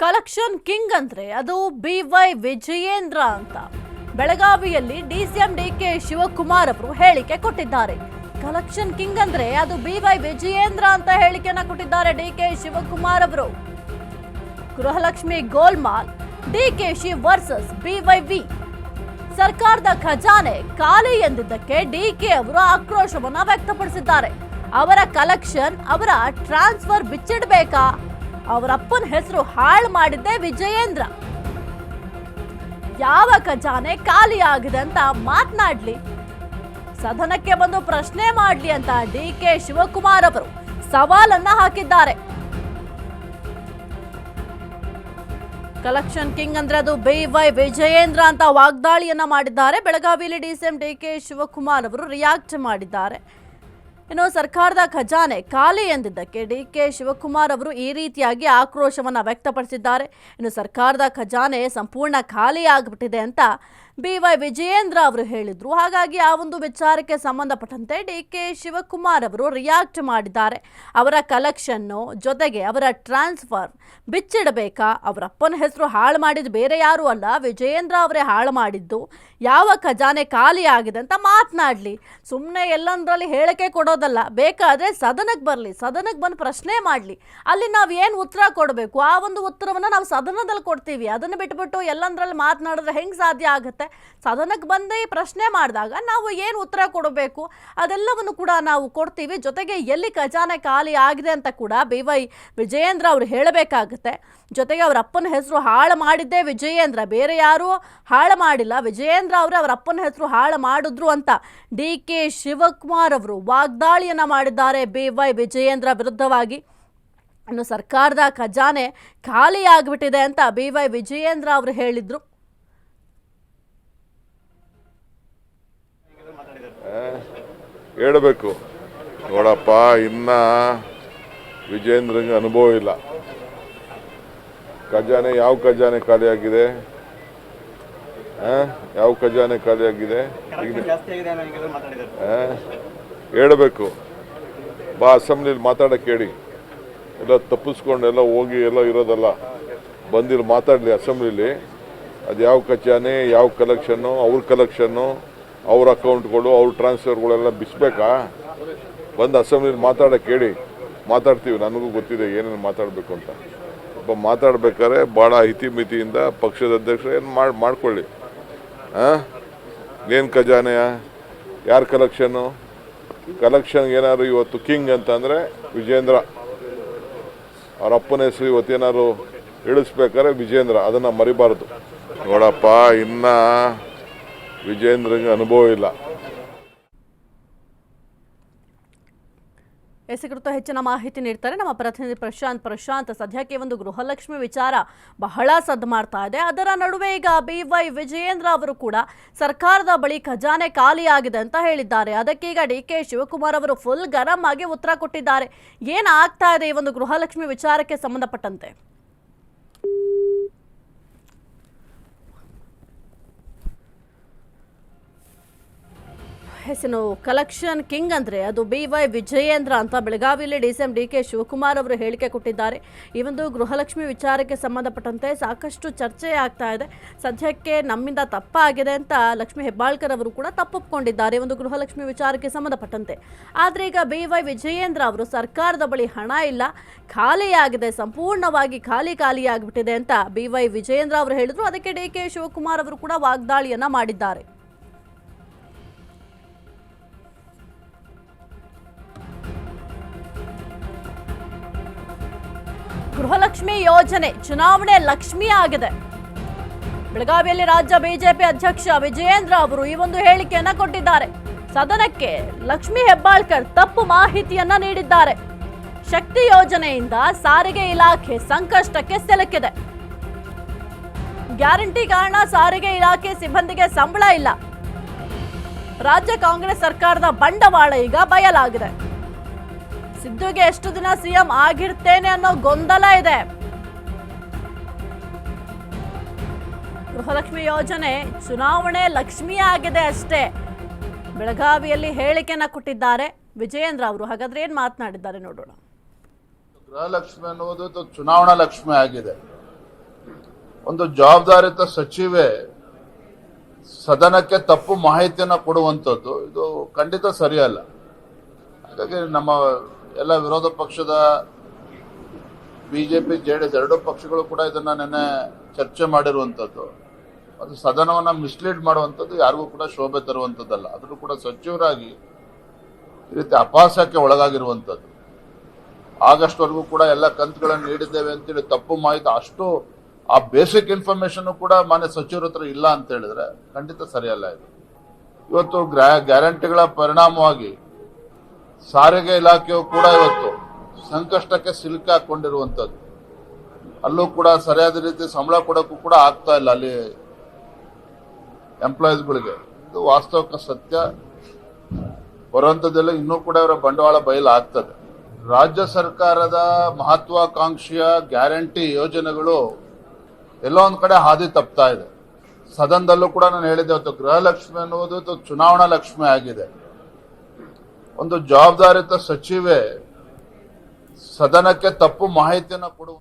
Collection king ಅಂದ್ರೆ ಅದು BY Vijayendra ಅಂತ ಬೆಳಗಾವಿಯಲ್ಲಿ DCM DK ಶಿವಕುಮಾರ್ ಅವರು ಹೇಳಿಕೆ ಕೊಟ್ಟಿದ್ದಾರೆ. ಕಲೆಕ್ಷನ್ ಕಿಂಗ್ ಅಂದ್ರೆ ಅದು BY ವಿಜಯೇಂದ್ರ ಅಂತ ಹೇಳಿಕೆಯನ್ನ ಕೊಟ್ಟಿದ್ದಾರೆ DK ಶಿವಕುಮಾರ್ ಅವರು. ಗೃಹಲಕ್ಷ್ಮಿ ಗೋಲ್ಮಾಲ್ DKಶಿ ವರ್ಸಸ್ BYV. ಸರ್ಕಾರದ ಖಜಾನೆ ಖಾಲಿ ಎಂದಿದ್ದಕ್ಕೆ DK ಅವರು ಆಕ್ರೋಶವನ್ನ ವ್ಯಕ್ತಪಡಿಸಿದ್ದಾರೆ. ಅವರ ಕಲೆಕ್ಷನ್, ಅವರ ಟ್ರಾನ್ಸ್ಫರ್ ಬಿಚ್ಚಿಡಬೇಕಾ? ಅವರಪ್ಪನ ಹೆಸರು ಹಾಳು ಮಾಡಿದ್ದೆ ವಿಜಯೇಂದ್ರ. ಯಾವ ಖಜಾನೆ ಖಾಲಿ ಆಗಿದೆ ಅಂತ ಮಾತನಾಡ್ಲಿ, ಸದನಕ್ಕೆ ಬಂದು ಪ್ರಶ್ನೆ ಮಾಡ್ಲಿ ಅಂತ DK ಶಿವಕುಮಾರ್ ಅವರು ಸವಾಲನ್ನ ಹಾಕಿದ್ದಾರೆ. ಕಲೆಕ್ಷನ್ ಕಿಂಗ್ ಅಂದ್ರೆ ಅದು BY ವಿಜಯೇಂದ್ರ ಅಂತ ವಾಗ್ದಾಳಿಯನ್ನ ಮಾಡಿದ್ದಾರೆ. ಬೆಳಗಾವಿಯಲ್ಲಿ DCM DK ಶಿವಕುಮಾರ್ ಅವರು ರಿಯಾಕ್ಟ್ ಮಾಡಿದ್ದಾರೆ. ಇನ್ನು ಸರ್ಕಾರದ ಖಜಾನೆ ಖಾಲಿ ಎಂದಿದ್ದಕ್ಕೆ DK ಶಿವಕುಮಾರ್ ಅವರು ಈ ರೀತಿಯಾಗಿ ಆಕ್ರೋಶವನ್ನ ವ್ಯಕ್ತಪಡಿಸಿದ್ದಾರೆ. ಇನ್ನು ಸರ್ಕಾರದ ಖಜಾನೆ ಸಂಪೂರ್ಣ ಖಾಲಿ ಆಗಿಬಿಟ್ಟಿದೆ ಅಂತ BY ವಿಜಯೇಂದ್ರ ಅವರು ಹೇಳಿದ್ರು. ಹಾಗಾಗಿ ಆ ಒಂದು ವಿಚಾರಕ್ಕೆ ಸಂಬಂಧಪಟ್ಟಂತೆ DK ಶಿವಕುಮಾರ್ ಅವರು ರಿಯಾಕ್ಟ್ ಮಾಡಿದ್ದಾರೆ. ಅವರ ಕಲೆಕ್ಷನ್ನು ಜೊತೆಗೆ ಅವರ ಟ್ರಾನ್ಸ್ಫರ್ ಬಿಚ್ಚಿಡಬೇಕಾ? ಅವರಪ್ಪನ ಹೆಸರು ಹಾಳು ಮಾಡಿದ್ದು ಬೇರೆ ಯಾರು ಅಲ್ಲ, ವಿಜಯೇಂದ್ರ ಅವರೇ ಹಾಳು ಮಾಡಿದ್ದು. ಯಾವ ಖಜಾನೆ ಖಾಲಿ ಆಗಿದೆ ಅಂತ ಮಾತನಾಡ್ಲಿ, ಸುಮ್ಮನೆ ಎಲ್ಲಂದ್ರಲ್ಲಿ ಹೇಳಿಕೆ ಕೊಡೋದಲ್ಲ. ಬೇಕಾದ್ರೆ ಸದನಕ್ಕೆ ಬರಲಿ, ಸದನಕ್ಕೆ ಬಂದು ಪ್ರಶ್ನೆ ಮಾಡಲಿ. ಅಲ್ಲಿ ನಾವು ಏನು ಉತ್ತರ ಕೊಡಬೇಕು ಆ ಒಂದು ಉತ್ತರವನ್ನು ನಾವು ಸದನದಲ್ಲಿ ಕೊಡ್ತೀವಿ. ಅದನ್ನು ಬಿಟ್ಬಿಟ್ಟು ಎಲ್ಲಂದ್ರಲ್ಲಿ ಮಾತನಾಡಿದ್ರೆ ಹೆಂಗೆ ಸಾಧ್ಯ ಆಗುತ್ತೆ? ಸದನಕ್ಕೆ ಬಂದು ಪ್ರಶ್ನೆ ಮಾಡಿದಾಗ ನಾವು ಏನು ಉತ್ತರ ಕೊಡಬೇಕು ಅದೆಲ್ಲವನ್ನು ಕೂಡ ನಾವು ಕೊಡ್ತೀವಿ. ಜೊತೆಗೆ ಎಲ್ಲಿ ಖಜಾನೆ ಖಾಲಿ ಆಗಿದೆ ಅಂತ ಕೂಡ BY ವಿಜಯೇಂದ್ರ ಅವರು ಹೇಳಬೇಕಾಗುತ್ತೆ. ಜೊತೆಗೆ ಅವರ ಅಪ್ಪನ ಹೆಸರು ಹಾಳು ಮಾಡಿದ್ದೇ ವಿಜಯೇಂದ್ರ, ಬೇರೆ ಯಾರೂ ಹಾಳು ಮಾಡಿಲ್ಲ. ವಿಜಯೇಂದ್ರ ಅವರು ಅವರ ಅಪ್ಪನ ಹೆಸರು ಹಾಳು ಮಾಡಿದ್ರು ಅಂತ DK ಶಿವಕುಮಾರ್ ಅವರು ವಾಗ್ದಾಳಿಯನ್ನ ಮಾಡಿದ್ದಾರೆ BY ವಿಜಯೇಂದ್ರ ವಿರುದ್ಧವಾಗಿ. ಇನ್ನು ಸರ್ಕಾರದ ಖಜಾನೆ ಖಾಲಿ ಆಗಿಬಿಟ್ಟಿದೆ ಅಂತ BY ವಿಜಯೇಂದ್ರ ಅವರು ಹೇಳಿದ್ರು. ಹೇಳಬೇಕು ನೋಡಪ್ಪ, ಇನ್ನ ವಿಜಯೇಂದ್ರಂಗೆ ಅನುಭವ ಇಲ್ಲ. ಖಜಾನೆ ಯಾವ ಖಜಾನೆ ಖಾಲಿ ಆಗಿದೆ? ಯಾವ ಖಜಾನೆ ಖಾಲಿ ಆಗಿದೆ ಹೇಳಬೇಕು. ಬಾ ಅಸೆಂಬ್ಲಿಲಿ ಮಾತಾಡಕ್ಕೆ ಹೇಳಿ. ಎಲ್ಲ ತಪ್ಪಿಸ್ಕೊಂಡು ಎಲ್ಲ ಹೋಗಿ ಎಲ್ಲ ಇರೋದಲ್ಲ, ಬಂದಿಲ್ಲಿ ಮಾತಾಡಲಿ ಅಸೆಂಬ್ಲಿಲಿ. ಅದು ಯಾವ ಖಜಾನೆ, ಯಾವ ಕಲೆಕ್ಷನ್ನು, ಅವ್ರ ಕಲೆಕ್ಷನ್ನು, ಅವ್ರ ಅಕೌಂಟ್ಗಳು, ಅವ್ರ ಟ್ರಾನ್ಸ್ಫರ್ಗಳೆಲ್ಲ ಬಿಸ್ಬೇಕಾ? ಬಂದು ಅಸೆಂಬ್ಲಿಲಿ ಮಾತಾಡಕ್ಕೆ ಹೇಳಿ. ಮಾತಾಡ್ತೀವಿ, ನನಗೂ ಗೊತ್ತಿದೆ ಏನೇನು ಮಾತಾಡಬೇಕು ಅಂತ. ಒಬ್ಬ ಮಾತಾಡ್ಬೇಕಾದ್ರೆ ಭಾಳ ಹಿತಿಮಿತಿಯಿಂದ ಪಕ್ಷದ ಅಧ್ಯಕ್ಷರು ಏನು ಮಾಡ್ಕೊಳ್ಳಿ. ಏನು ಖಜಾನೆಯ, ಯಾರ ಕಲೆಕ್ಷನ್ನು? ಕಲೆಕ್ಷನ್ ಏನಾದ್ರು ಇವತ್ತು ಕಿಂಗ್ ಅಂತಂದರೆ ವಿಜಯೇಂದ್ರ. ಅವ್ರ ಅಪ್ಪನ ಹೆಸರು ಇವತ್ತೇನಾದ್ರು ಇಳಿಸ್ಬೇಕಾದ್ರೆ ವಿಜಯೇಂದ್ರ, ಅದನ್ನು ಮರಿಬಾರ್ದು. ನೋಡಪ್ಪ, ಇನ್ನ ವಿಜಯೇಂದ್ರಂಗೆ ಅನುಭವ ಇಲ್ಲ. ಕುರಿತು ಹೆಚ್ಚಿನ ಮಾಹಿತಿ ನೀಡ್ತಾರೆ ನಮ್ಮ ಪ್ರತಿನಿಧಿ ಪ್ರಶಾಂತ್. ಸದ್ಯಕ್ಕೆ ಒಂದು ಗೃಹಲಕ್ಷ್ಮಿ ವಿಚಾರ ಬಹಳ ಸದ್ದು ಮಾಡ್ತಾ ಇದೆ. ಅದರ ನಡುವೆ ಈಗ BY ವಿಜಯೇಂದ್ರ ಅವರು ಕೂಡ ಸರ್ಕಾರದ ಬಳಿ ಖಜಾನೆ ಖಾಲಿ ಆಗಿದೆ ಅಂತ ಹೇಳಿದ್ದಾರೆ. ಅದಕ್ಕೆ ಈಗ DK ಶಿವಕುಮಾರ್ ಅವರು ಫುಲ್ ಗರಂ ಆಗಿ ಉತ್ತರ ಕೊಟ್ಟಿದ್ದಾರೆ. ಏನಾಗ್ತಾ ಇದೆ ಈ ಒಂದು ಗೃಹಲಕ್ಷ್ಮಿ ವಿಚಾರಕ್ಕೆ ಸಂಬಂಧಪಟ್ಟಂತೆ? ಹೆಸರು ಕಲೆಕ್ಷನ್ ಕಿಂಗ್ ಅಂದರೆ ಅದು BY ವಿಜಯೇಂದ್ರ ಅಂತ ಬೆಳಗಾವಿಯಲ್ಲಿ DCM DK ಶಿವಕುಮಾರ್ ಅವರು ಹೇಳಿಕೆ ಕೊಟ್ಟಿದ್ದಾರೆ. ಈ ಒಂದು ಗೃಹಲಕ್ಷ್ಮಿ ವಿಚಾರಕ್ಕೆ ಸಂಬಂಧಪಟ್ಟಂತೆ ಸಾಕಷ್ಟು ಚರ್ಚೆ ಆಗ್ತಾ ಇದೆ. ಸದ್ಯಕ್ಕೆ ನಮ್ಮಿಂದ ತಪ್ಪಾಗಿದೆ ಅಂತ ಲಕ್ಷ್ಮೀ ಹೆಬ್ಬಾಳ್ಕರ್ ಅವರು ಕೂಡ ತಪ್ಪೊಪ್ಕೊಂಡಿದ್ದಾರೆ ಒಂದು ಗೃಹಲಕ್ಷ್ಮಿ ವಿಚಾರಕ್ಕೆ ಸಂಬಂಧಪಟ್ಟಂತೆ. ಆದರೆ ಈಗ BY ವಿಜಯೇಂದ್ರ ಅವರು ಸರ್ಕಾರದ ಬಳಿ ಹಣ ಇಲ್ಲ, ಖಾಲಿಯಾಗಿದೆ, ಸಂಪೂರ್ಣವಾಗಿ ಖಾಲಿಯಾಗಿಬಿಟ್ಟಿದೆ ಅಂತ BY ವಿಜಯೇಂದ್ರ ಅವರು ಹೇಳಿದ್ರು. ಅದಕ್ಕೆ DK ಶಿವಕುಮಾರ್ ಅವರು ಕೂಡ ವಾಗ್ದಾಳಿಯನ್ನ ಮಾಡಿದ್ದಾರೆ. ಗೃಹಲಕ್ಷ್ಮಿ ಯೋಜನೆ ಚುನಾವಣೆ ಲಕ್ಷ್ಮಿ ಆಗಿದೆ. ಬೆಳಗಾವಿಯಲ್ಲಿ ರಾಜ್ಯ ಬಿಜೆಪಿ ಅಧ್ಯಕ್ಷ ವಿಜಯೇಂದ್ರ ಅವರು ಈ ಒಂದು ಹೇಳಿಕೆಯನ್ನ ಕೊಟ್ಟಿದ್ದಾರೆ. ಸದನಕ್ಕೆ ಲಕ್ಷ್ಮೀ ಹೆಬ್ಬಾಳ್ಕರ್ ತಪ್ಪು ಮಾಹಿತಿಯನ್ನ ನೀಡಿದ್ದಾರೆ. ಶಕ್ತಿ ಯೋಜನೆಯಿಂದ ಸಾರಿಗೆ ಇಲಾಖೆ ಸಂಕಷ್ಟಕ್ಕೆ ಸಿಲುಕಿದೆ. ಗ್ಯಾರಂಟಿ ಕಾರಣ ಸಾರಿಗೆ ಇಲಾಖೆ ಸಿಬ್ಬಂದಿಗೆ ಸಂಬಳ ಇಲ್ಲ. ರಾಜ್ಯ ಕಾಂಗ್ರೆಸ್ ಸರ್ಕಾರದ ಬಂಡವಾಳ ಈಗ ಬಯಲಾಗಿದೆ. ಸಿದ್ದುಗೆ ಎಷ್ಟು ದಿನ CM ಆಗಿರ್ತೇನೆ ಅನ್ನೋ ಗೊಂದಲ ಇದೆ. ಗೃಹಲಕ್ಷ್ಮಿ ಯೋಜನೆ ಚುನಾವಣೆ ಲಕ್ಷ್ಮಿ ಆಗಿದೆ ಅಷ್ಟೇ. ಬೆಳಗಾವಿಯಲ್ಲಿ ಹೇಳಿಕೆಯನ್ನ ಕೊಟ್ಟಿದ್ದಾರೆ ವಿಜಯೇಂದ್ರ ಅವರು. ಹಾಗಾದ್ರೆ ಏನ್ ಮಾತನಾಡಿದ್ದಾರೆ ನೋಡೋಣ. ಗೃಹಲಕ್ಷ್ಮಿ ಅನ್ನುವುದು ಚುನಾವಣಾ ಲಕ್ಷ್ಮಿ ಆಗಿದೆ. ಒಂದು ಜವಾಬ್ದಾರಿತ ಸಚಿವೆ ಸದನಕ್ಕೆ ತಪ್ಪು ಮಾಹಿತಿಯನ್ನು ಕೊಡುವಂಥದ್ದು ಇದು ಖಂಡಿತ ಸರಿಯಲ್ಲ. ಹಾಗಾಗಿ ನಮ್ಮ ಎಲ್ಲ ವಿರೋಧ ಪಕ್ಷದ ಬಿಜೆಪಿ ಜೆಡಿಎಸ್ ಎರಡೂ ಪಕ್ಷಗಳು ಕೂಡ ಇದನ್ನ ನೆನ್ನೆ ಚರ್ಚೆ ಮಾಡಿರುವಂಥದ್ದು. ಅದು ಸದನವನ್ನ ಮಿಸ್ಲೀಡ್ ಮಾಡುವಂಥದ್ದು ಯಾರಿಗೂ ಕೂಡ ಶೋಭೆ ತರುವಂಥದ್ದಲ್ಲ. ಅದನ್ನು ಕೂಡ ಸಚಿವರಾಗಿ ಈ ರೀತಿ ಅಪಹಾಸ್ಯಕ್ಕೆ ಒಳಗಾಗಿರುವಂಥದ್ದು. ಆಗಸ್ಟ್ ವರೆಗೂ ಕೂಡ ಎಲ್ಲ ಕಂತುಗಳನ್ನು ನೀಡಿದ್ದೇವೆ ಅಂತೇಳಿ ತಪ್ಪು ಮಾಹಿತಿ, ಅಷ್ಟು ಆ ಬೇಸಿಕ್ ಇನ್ಫಾರ್ಮೇಶನ್ ಕೂಡ ಮಾನ್ಯ ಸಚಿವರ ಹತ್ರ ಇಲ್ಲ ಅಂತ ಹೇಳಿದ್ರೆ ಖಂಡಿತ ಸರಿಯಲ್ಲ ಇದು. ಇವತ್ತು ಗ್ಯಾರಂಟಿಗಳ ಪರಿಣಾಮವಾಗಿ ಸಾರಿಗೆ ಇಲಾಖೆಯು ಕೂಡ ಇವತ್ತು ಸಂಕಷ್ಟಕ್ಕೆ ಸಿಲುಕಿ ಹಾಕೊಂಡಿರುವಂಥದ್ದು. ಅಲ್ಲೂ ಕೂಡ ಸರಿಯಾದ ರೀತಿ ಸಂಬಳ ಕೊಡೋಕ್ಕೂ ಕೂಡ ಆಗ್ತಾ ಇಲ್ಲ ಅಲ್ಲಿ ಎಂಪ್ಲಾಯೀಸ್ಗಳಿಗೆ. ಇದು ವಾಸ್ತವಿಕ ಸತ್ಯ. ಬರುವಂಥದ್ದೆಲ್ಲ ಇನ್ನೂ ಕೂಡ ಇವರ ಬಂಡವಾಳ ಬಯಲು ಆಗ್ತದೆ. ರಾಜ್ಯ ಸರ್ಕಾರದ ಮಹತ್ವಾಕಾಂಕ್ಷೆಯ ಗ್ಯಾರಂಟಿ ಯೋಜನೆಗಳು ಎಲ್ಲೋ ಒಂದ್ ಕಡೆ ಹಾದಿ ತಪ್ತಾ ಇದೆ. ಸದನದಲ್ಲೂ ಕೂಡ ನಾನು ಹೇಳಿದ್ದೆ, ಇವತ್ತು ಗೃಹಲಕ್ಷ್ಮಿ ಅನ್ನುವುದು ಚುನಾವಣಾ ಲಕ್ಷ್ಮಿ ಆಗಿದೆ. ಒಂದು ಜವಾಬ್ದಾರಿತ ಸಚಿವೆ ಸದನಕ್ಕೆ ತಪ್ಪು ಮಾಹಿತಿಯನ್ನು ಕೊಡುವ